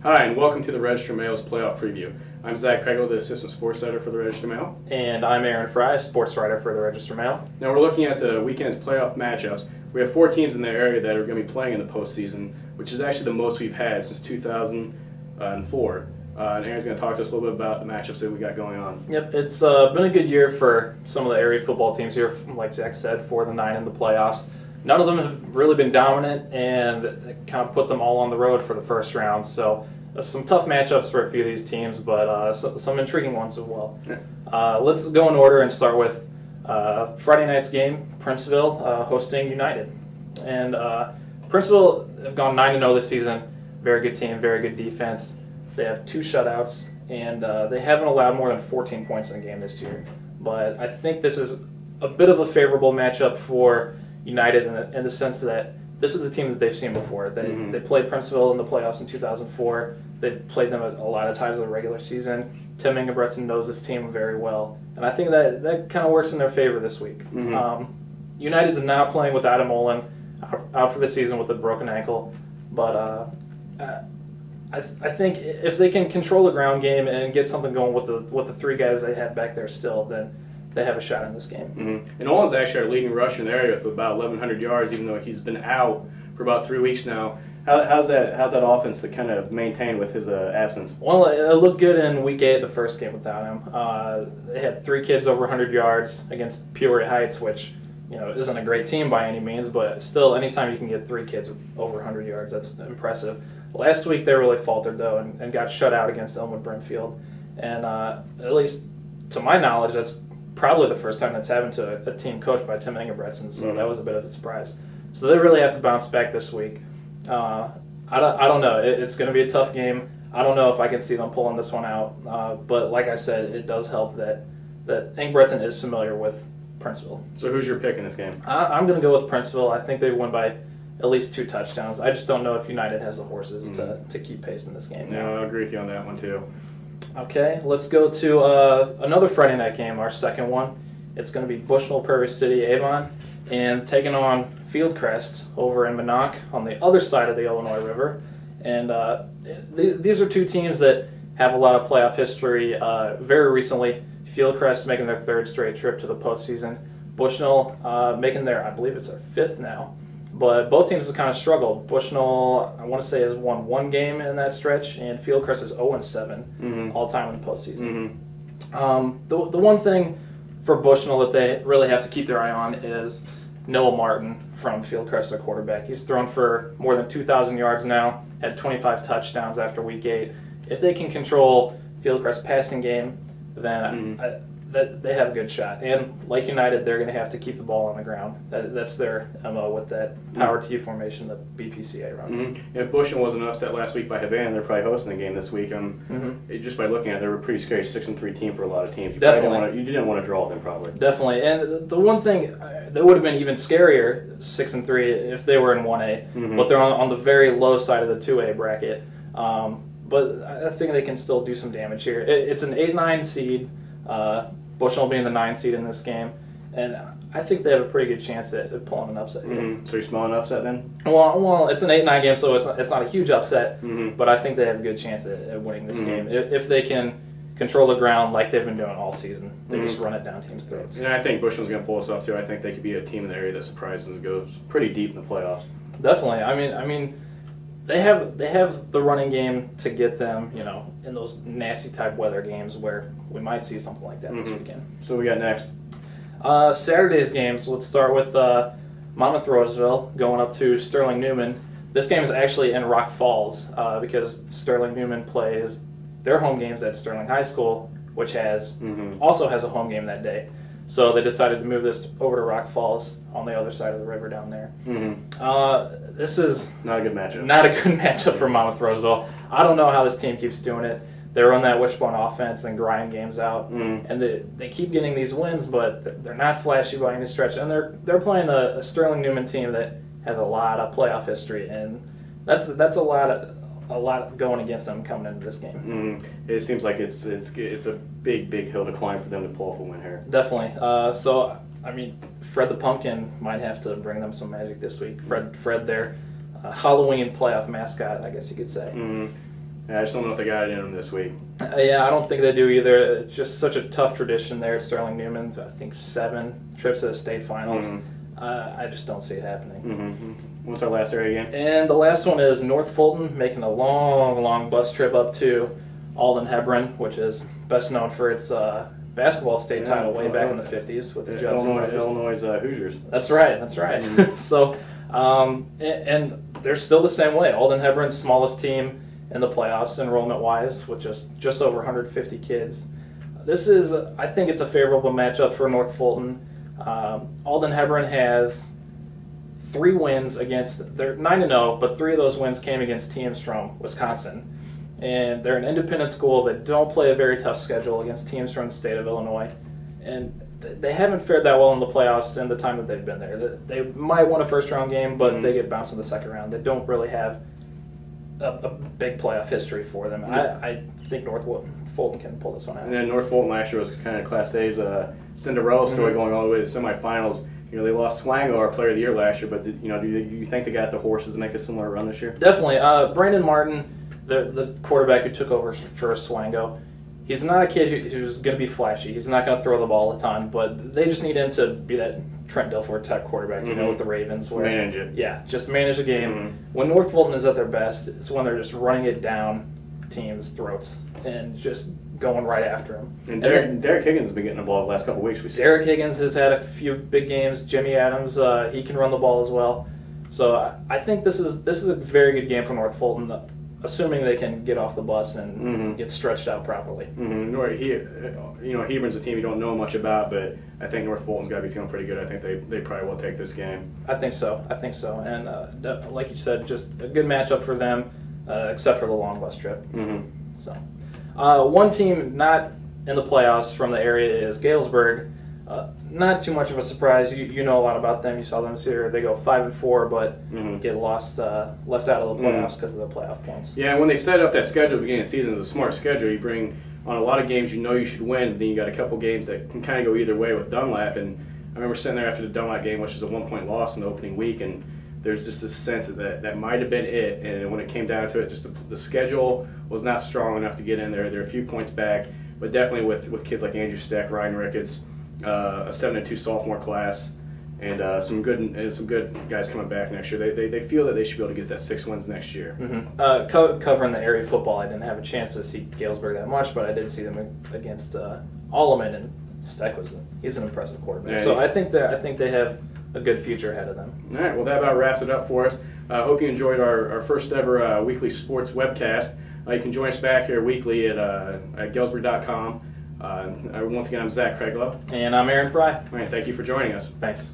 Hi, and welcome to the Register Mail's playoff preview. I'm Zach Creglow, the assistant sports editor for the Register Mail. And I'm Aaron Frey, sports writer for the Register Mail. Now we're looking at the weekend's playoff matchups. We have 4 teams in the area that are going to be playing in the postseason, which is actually the most we've had since 2004. And Aaron's going to talk to us a little bit about the matchups that we got going on. Yep, it's been a good year for some of the area football teams here. Like Zach said, 4 of the 9 in the playoffs. None of them have really been dominant, and it kind of put them all on the road for the first round. So some tough matchups for a few of these teams, but some intriguing ones as well. Yeah. Let's go in order and start with Friday night's game, Princeville hosting United. And Princeville have gone 9-0 this season. Very good team, very good defense. They have 2 shutouts, and they haven't allowed more than 14 points in a game this year. But I think this is a bit of a favorable matchup for United in the sense that this is the team that they've seen before. They played Princeville in the playoffs in 2004. They've played them a lot of times in the regular season. Tim Ingebretson knows this team very well, and I think that kind of works in their favor this week. United's not playing with Adam Olin, out for the season with a broken ankle, but I think if they can control the ground game and get something going with the 3 guys they have back there still, then they have a shot in this game. And Olin's actually our leading rusher in the area with about 1,100 yards, even though he's been out for about 3 weeks now. How's that offense to kind of maintain with his absence? Well, it looked good in Week 8, the first game without him. They had 3 kids over 100 yards against Peoria Heights, which isn't a great team by any means, but still, anytime you can get 3 kids over 100 yards, that's impressive. Last week they really faltered though and got shut out against Elmwood Brimfield, and at least to my knowledge, that's probably the first time that's happened to a team coached by Tim Ingebretson, so that was a bit of a surprise. So they really have to bounce back this week. I don't know. It's going to be a tough game. I don't know if I can see them pulling this one out, but like I said, it does help that Ingebretson is familiar with Princeville. So who's your pick in this game? I'm going to go with Princeville. I think they win by at least 2 touchdowns. I just don't know if United has the horses to keep pace in this game. No, I agree with you on that one too. Okay, let's go to another Friday night game, our second one. It's going to be Bushnell Prairie City Avon and taking on Fieldcrest over in Minnock on the other side of the Illinois River. And these are 2 teams that have a lot of playoff history. Very recently, Fieldcrest making their 3rd straight trip to the postseason. Bushnell making their, I believe it's their 5th now. But both teams have kind of struggled. Bushnell, I want to say, has won 1 game in that stretch, and Fieldcrest is 0-7 all time in the postseason. The one thing for Bushnell that they really have to keep their eye on is Noah Martin from Fieldcrest, their quarterback. He's thrown for more than 2,000 yards now, had 25 touchdowns after Week 8. If they can control Fieldcrest's passing game, then they have a good shot. And like United, they're going to have to keep the ball on the ground. That's their MO with that power to you formation that BPCA runs. If Bushnell wasn't upset last week by Havana, they're probably hosting the game this week. Just by looking at it, they were a pretty scary 6-3 team for a lot of teams. You didn't want to draw them probably. Definitely. And the one thing that would have been even scarier, 6-3, if they were in 1A, but they're on the very low side of the 2A bracket. But I think they can still do some damage here. It's an 8-9 seed. Bushnell being the 9 seed in this game, and I think they have a pretty good chance at pulling an upset here. So you're smelling an upset then? Well, it's an 8-9 game, so it's not a huge upset, but I think they have a good chance at winning this game if they can control the ground like they've been doing all season. They just run it down teams' throats. And I think Bushnell's going to pull us off too. I think they could be a team in the area that surprises and goes pretty deep in the playoffs. Definitely. I mean. They have the running game to get them, in those nasty type weather games where we might see something like that this weekend. So we got next? Saturday's games. Let's start with Monmouth Roseville going up to Sterling Newman. This game is actually in Rock Falls because Sterling Newman plays their home games at Sterling High School, which also has a home game that day. So they decided to move this over to Rock Falls on the other side of the river down there. This is not a good matchup. Not a good matchup for Monmouth Roseville. I don't know how this team keeps doing it. They run that wishbone offense and grind games out, and they keep getting these wins, but they're not flashy by any stretch. And they're playing a Sterling Newman team that has a lot of playoff history, and that's a lot going against them coming into this game. It seems like it's a big hill to climb for them to pull off a win here. Definitely. So I mean, Fred the Pumpkin might have to bring them some magic this week. Fred, their Halloween playoff mascot, I guess you could say. Yeah, I just don't know if they got it in them this week. Yeah, I don't think they do either. It's just such a tough tradition there at Sterling Newman. I think 7 trips to the state finals. I just don't see it happening. What's our last area game? And the last one is North Fulton making a long bus trip up to Alden Hebron, which is best known for its basketball state title way back in the 50s with the Judson Illinois Hoosiers. That's right. So, and they're still the same way. Alden Hebron's smallest team in the playoffs enrollment-wise, with just over 150 kids. This is, I think it's a favorable matchup for North Fulton. Alden Hebron has 3 wins against, they're 9-0, but 3 of those wins came against teams from Wisconsin. And they're an independent school that don't play a very tough schedule against teams from the state of Illinois. And they haven't fared that well in the playoffs in the time that they've been there. They might win a first-round game, but they get bounced in the second round. They don't really have a big playoff history for them. I think North Fulton can pull this one out. And then North Fulton last year was kind of Class A's Cinderella story going all the way to the semifinals. You know, they lost Swango, our Player of the Year last year, but do you think they got the horses to make a similar run this year? Definitely. Brandon Martin, the quarterback who took over for Swango, he's not a kid who's going to be flashy. He's not going to throw the ball a ton, but they just need him to be that Trent Dilfer type quarterback, with the Ravens. Where, manage it. Yeah, just manage the game. When North Fulton is at their best, it's when they're just running it down teams' throats and just going right after them. And Derek Higgins has been getting the ball the last couple of weeks. Derek Higgins has had a few big games. Jimmy Adams, he can run the ball as well. So I think this is a very good game for North Fulton, assuming they can get off the bus and get stretched out properly. Hebron's a team you don't know much about, but I think North Fulton's got to be feeling pretty good. I think they probably will take this game. I think so. And like you said, just a good matchup for them, except for the long bus trip. So, one team not in the playoffs from the area is Galesburg. Not too much of a surprise. You know a lot about them. You saw them this year. They go 5-4, but get left out of the playoffs because of the playoff points. Yeah, when they set up that schedule at the beginning of the season, it's a smart schedule. You bring on a lot of games you should win, but then you got a couple games that can kind of go either way with Dunlap. And I remember sitting there after the Dunlap game, which was a 1-point loss in the opening week, and there's just this sense that might have been it. And when it came down to it, just the schedule was not strong enough to get in there. They're a few points back, but definitely with kids like Andrew Steck, Ryan Ricketts, a 7-2 sophomore class, and some good guys coming back next year. They feel that they should be able to get that 6 wins next year. Covering the area football, I didn't have a chance to see Galesburg that much, but I did see them against Alleman, and Steck he's an impressive quarterback. Yeah, so I think they have a good future ahead of them. All right, well that about wraps it up for us. I hope you enjoyed our first ever weekly sports webcast. You can join us back here weekly at Galesburg.com. Once again, I'm Zach Creglow. And I'm Aaron Frey. All right, thank you for joining us. Thanks.